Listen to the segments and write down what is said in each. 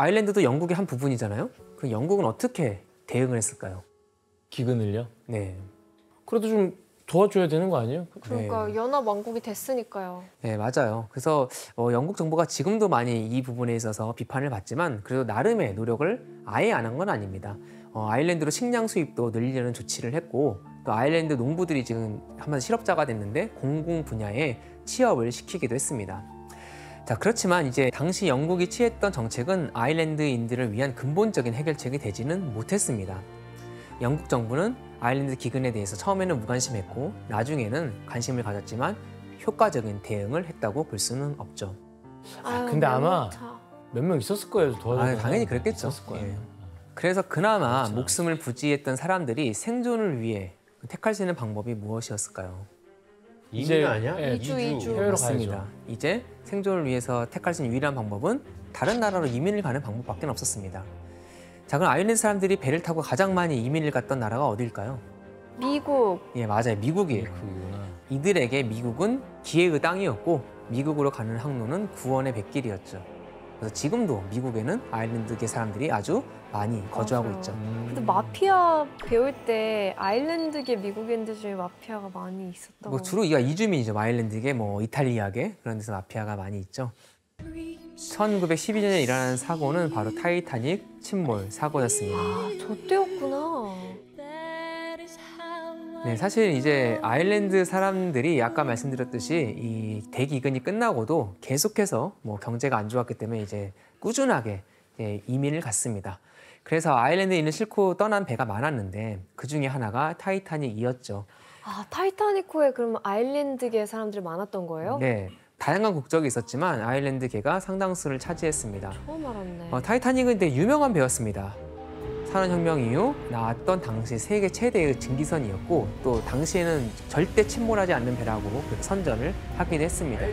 아일랜드도 영국의 한 부분이잖아요. 그 영국은 어떻게 대응을 했을까요? 기근을요? 네. 그래도 좀 도와줘야 되는 거 아니에요? 그러니까 네. 연합왕국이 됐으니까요. 네, 맞아요. 그래서 영국 정부가 지금도 많이 이 부분에 있어서 비판을 받지만 그래도 나름의 노력을 아예 안 한 건 아닙니다. 아일랜드로 식량 수입도 늘리려는 조치를 했고 또 아일랜드 농부들이 지금 한마디 실업자가 됐는데 공공 분야에 취업을 시키기도 했습니다. 자, 그렇지만 이제 당시 영국이 취했던 정책은 아일랜드인들을 위한 근본적인 해결책이 되지는 못했습니다. 영국 정부는 아일랜드 기근에 대해서 처음에는 무관심했고 나중에는 관심을 가졌지만 효과적인 대응을 했다고 볼 수는 없죠. 근데 아마 몇 명 있었을 거예요, 도와주는. 당연히 그랬겠죠. 있었을 거예요. 예. 그래서 그나마 그렇죠. 목숨을 부지했던 사람들이 생존을 위해 택할 수 있는 방법이 무엇이었을까요? 이민 아니야? 예, 이주. 해외로 맞습니다. 가야죠. 이제 생존을 위해서 택할 수 있는 유일한 방법은 다른 나라로 이민을 가는 방법밖에 없었습니다. 자, 그럼 아일랜드 사람들이 배를 타고 가장 많이 이민을 갔던 나라가 어딜까요? 미국. 예, 맞아요. 미국이에요. 그구나. 이들에게 미국은 기회의 땅이었고 미국으로 가는 항로는 구원의 백길이었죠. 그래서 지금도 미국에는 아일랜드계 사람들이 아주 많이 거주하고 맞아요. 있죠. 근데 마피아 배울 때 아일랜드계 미국인들 중에 마피아가 많이 있었다고. 뭐 주로 이주민이죠. 아일랜드계, 뭐 이탈리아계 그런 데서 마피아가 많이 있죠. 1912년에 일어난 사고는 바로 타이타닉 침몰 사고였습니다. 아, 저 때였구나. 네, 사실 이제 아일랜드 사람들이 아까 말씀드렸듯이 이 대기근이 끝나고도 계속해서 뭐 경제가 안 좋았기 때문에 이제 꾸준하게 이민을 갔습니다. 그래서 아일랜드인을 싣고 떠난 배가 많았는데 그 중에 하나가 타이타닉이었죠. 아, 타이타닉호에 그러면 아일랜드계 사람들이 많았던 거예요? 네, 다양한 국적이 있었지만 아일랜드계가 상당수를 차지했습니다. 처음 알았네. 타이타닉은 되게 유명한 배였습니다. 산업혁명 이후 나왔던 당시 세계 최대의 증기선이었고 또 당시에는 절대 침몰하지 않는 배라고 그렇게 선전을 하기도 했습니다.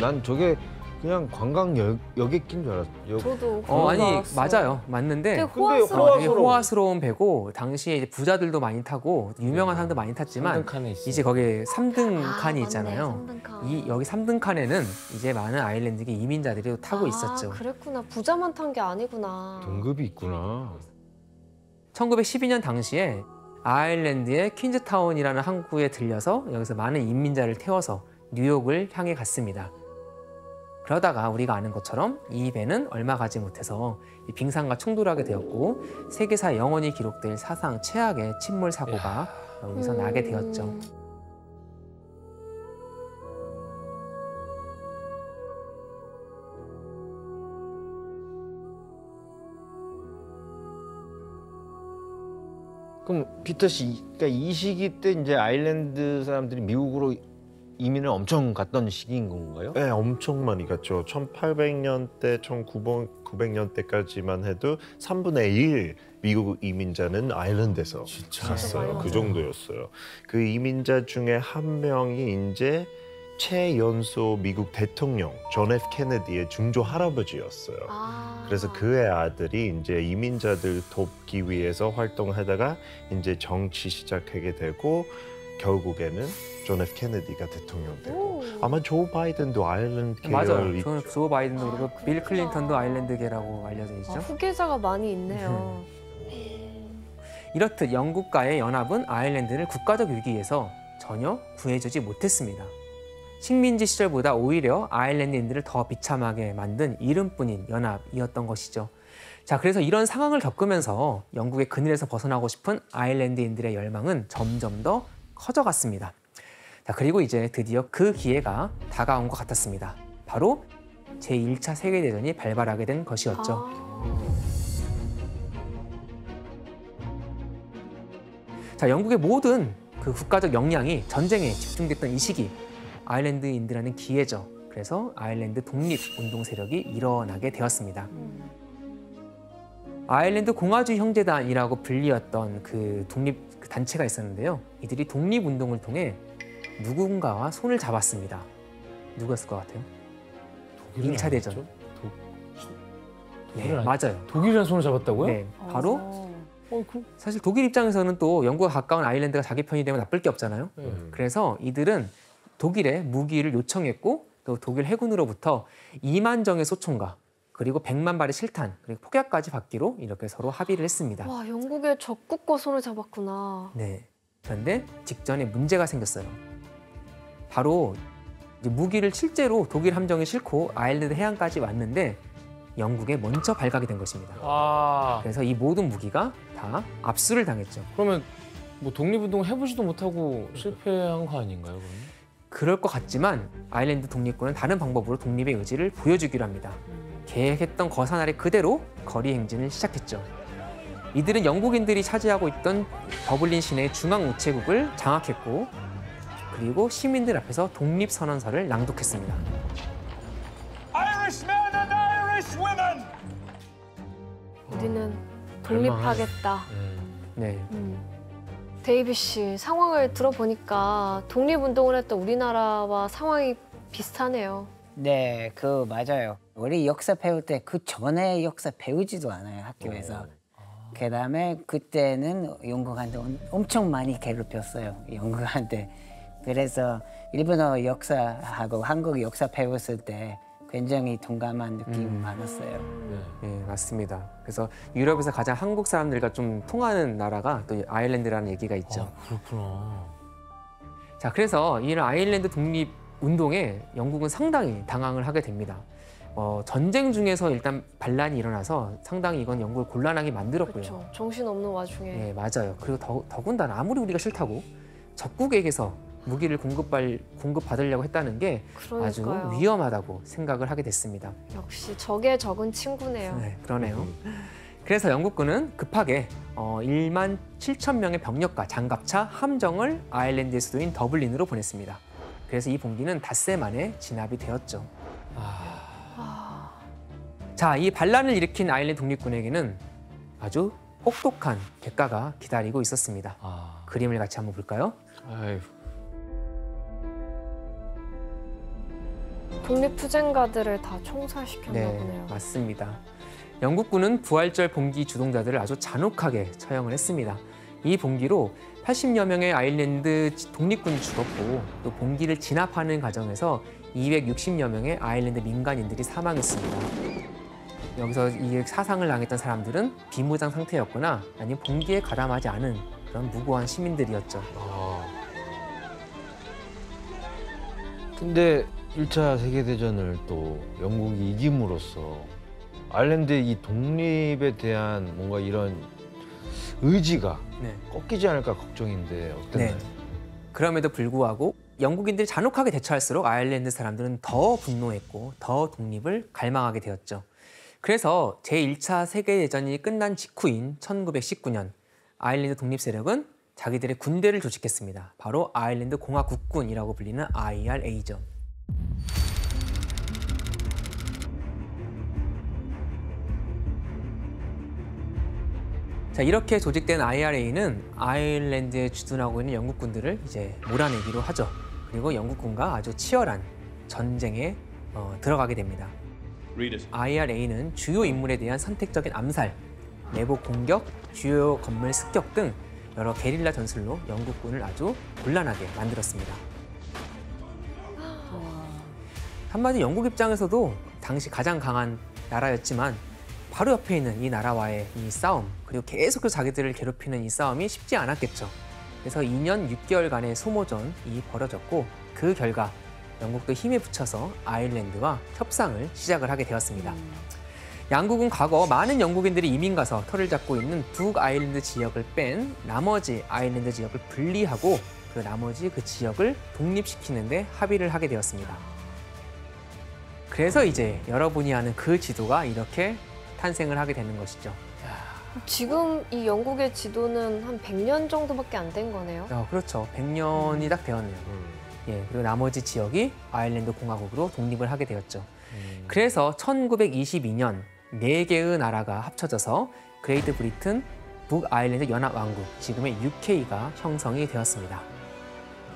난 저게 그냥 관광 여객기인 줄 알았어. 저도 아니 알았어요. 맞아요. 맞는데 되게 근데 호화스러워. 되게 호화스러운 배고 당시에 이제 부자들도 많이 타고 유명한 사람도 많이 탔지만 3등 칸에 있어요. 이제 거기에 3등 아, 칸이 맞네, 있잖아요. 3등 칸. 여기 3등 칸에는 이제 많은 아일랜드계 이민자들이 타고 있었죠. 그랬구나. 부자만 탄 게 아니구나. 등급이 있구나. 1912년 당시에 아일랜드의 퀸즈타운이라는 항구에 들려서 여기서 많은 이민자를 태워서 뉴욕을 향해 갔습니다. 그러다가 우리가 아는 것처럼 이 배는 얼마 가지 못해서 이 빙산과 충돌하게 되었고 세계사에 영원히 기록될 사상 최악의 침몰 사고가 여기서 나게 되었죠. 그럼 피터 씨, 그러니까 이 시기 때 이제 아일랜드 사람들이 미국으로 이민을 엄청 갔던 시기인 건가요? 네, 엄청 많이 갔죠. 1800년대, 1900년대까지만 해도 3분의 1 미국 이민자는 아일랜드에서 갔어요. 그 정도였어요. 그 이민자 중에 한 명이 이제 최연소 미국 대통령 존 F 케네디의 중조 할아버지였어요. 그래서 그의 아들이 이제 이민자들 돕기 위해서 활동하다가 이제 정치 시작하게 되고 결국에는 존 F 케네디가 대통령 되고 아마 조 바이든도 아일랜드 계열 맞아요. 조 바이든도 그리고 빌 그렇구나. 클린턴도 아일랜드계라고 알려져 있죠. 후계자가 많이 있네요. 이렇듯 영국과의 연합은 아일랜드를 국가적 위기에서 전혀 구해주지 못했습니다. 식민지 시절보다 오히려 아일랜드인들을 더 비참하게 만든 이름뿐인 연합이었던 것이죠. 자, 그래서 이런 상황을 겪으면서 영국의 그늘에서 벗어나고 싶은 아일랜드인들의 열망은 점점 더 커져갔습니다. 자, 그리고 이제 드디어 그 기회가 다가온 것 같았습니다. 바로 제1차 세계대전이 발발하게 된 것이었죠. 자, 영국의 모든 그 국가적 역량이 전쟁에 집중됐던 이 시기, 아일랜드인들한테는 기회죠. 그래서 아일랜드 독립운동 세력이 일어나게 되었습니다. 아일랜드 공화주의 형제단이라고 불리었던 그 독립 단체가 있었는데요. 이들이 독립운동을 통해 누군가와 손을 잡았습니다. 누구였을 것 같아요? 1차 대전. 네, 맞아요. 독일이랑 손을 잡았다고요? 네, 바로 사실 독일 입장에서는 또 영국과 가까운 아일랜드가 자기 편이 되면 나쁠 게 없잖아요. 그래서 이들은 독일에 무기를 요청했고 또 독일 해군으로부터 2만 정의 소총과 그리고 100만 발의 실탄, 그리고 폭약까지 받기로 이렇게 서로 합의를 했습니다. 와, 영국의 적국과 손을 잡았구나. 네. 그런데 직전에 문제가 생겼어요. 바로 이제 무기를 실제로 독일 함정에 싣고 아일랜드 해안까지 왔는데 영국에 먼저 발각이 된 것입니다. 아, 그래서 이 모든 무기가 다 압수를 당했죠. 그러면 뭐 독립운동 해보지도 못하고 실패한 거 아닌가요, 그럼? 그럴 것 같지만 아일랜드 독립군은 다른 방법으로 독립의 의지를 보여주기로 합니다. 계획했던 거산 아래 그대로 거리 행진을 시작했죠. 이들은 영국인들이 차지하고 있던 더블린 시내의 중앙 우체국을 장악했고 그리고 시민들 앞에서 독립선언서를 낭독했습니다. Irishmen and Irish women! 우리는 독립하겠다. 네, 데이비 씨, 상황을 들어보니까 독립운동을 했던 우리나라와 상황이 비슷하네요. 네, 맞아요. 우리 역사 배울 때 그 전에 역사 배우지도 않아요, 학교에서. 그다음에 그때는 영국한테 엄청 많이 괴롭혔어요, 영국한테. 그래서 일본어 역사하고 한국 역사 배웠을 때 굉장히 동감한 느낌이 많았어요. 네, 맞습니다. 그래서 유럽에서 가장 한국 사람들과 좀 통하는 나라가 또 아일랜드라는 얘기가 있죠. 그렇구나. 자, 그래서 이런 아일랜드 독립 운동에 영국은 상당히 당황을 하게 됩니다. 전쟁 중에서 일단 반란이 일어나서 상당히 이건 영국을 곤란하게 만들었고요. 그렇죠. 정신없는 와중에. 네, 맞아요. 그리고 더군다나 아무리 우리가 싫다고 적국에게서 무기를 공급받으려고 했다는 게 아주 그러니까요. 위험하다고 생각을 하게 됐습니다. 역시 적의 적은 친구네요. 네, 그러네요. 그래서 영국군은 급하게 1만 7천 명의 병력과 장갑차, 함정을 아일랜드의 수도인 더블린으로 보냈습니다. 그래서 이 봉기는 닷새 만에 진압이 되었죠. 자, 이 반란을 일으킨 아일랜드 독립군에게는 아주 혹독한 대가가 기다리고 있었습니다. 그림을 같이 한번 볼까요? 아유, 독립투쟁가들을 다 총살시켰나 보네요. 맞습니다. 영국군은 부활절 봉기 주동자들을 아주 잔혹하게 처형을 했습니다. 이 봉기로 80여 명의 아일랜드 독립군이 죽었고 또 봉기를 진압하는 과정에서 260여 명의 아일랜드 민간인들이 사망했습니다. 여기서 이 사상을 당했던 사람들은 비무장 상태였거나 아니면 봉기에 가담하지 않은 그런 무고한 시민들이었죠. 근데 1차 세계대전을 또 영국이 이김으로써 아일랜드의 이 독립에 대한 뭔가 이런 의지가 네. 꺾이지 않을까 걱정인데 어땠나요? 네. 그럼에도 불구하고 영국인들이 잔혹하게 대처할수록 아일랜드 사람들은 더 분노했고 더 독립을 갈망하게 되었죠. 그래서 제1차 세계대전이 끝난 직후인 1919년 아일랜드 독립 세력은 자기들의 군대를 조직했습니다. 바로 아일랜드 공화국군이라고 불리는 IRA죠. 자, 이렇게 조직된 IRA는 아일랜드에 주둔하고 있는 영국군들을 이제 몰아내기로 하죠. 그리고 영국군과 아주 치열한 전쟁에 들어가게 됩니다. IRA는 주요 인물에 대한 선택적인 암살, 내복 공격, 주요 건물 습격 등 여러 게릴라 전술로 영국군을 아주 곤란하게 만들었습니다. 한마디 영국 입장에서도 당시 가장 강한 나라였지만 바로 옆에 있는 이 나라와의 이 싸움, 그리고 계속해서 자기들을 괴롭히는 이 싸움이 쉽지 않았겠죠. 그래서 2년 6개월간의 소모전이 벌어졌고 그 결과 영국도 힘에 붙여서 아일랜드와 협상을 시작을 하게 되었습니다. 양국은 과거 많은 영국인들이 이민 가서 터를 잡고 있는 북아일랜드 지역을 뺀 나머지 아일랜드 지역을 분리하고 그 나머지 그 지역을 독립시키는 데 합의를 하게 되었습니다. 그래서 이제 여러분이 아는 그 지도가 이렇게 탄생을 하게 되는 것이죠. 지금 이 영국의 지도는 한 100년 정도밖에 안 된 거네요. 그렇죠. 100년이 딱 되었네요. 예, 그리고 나머지 지역이 아일랜드 공화국으로 독립을 하게 되었죠. 그래서 1922년 4개의 나라가 합쳐져서 그레이트 브리튼 북아일랜드 연합왕국, 지금의 UK가 형성이 되었습니다.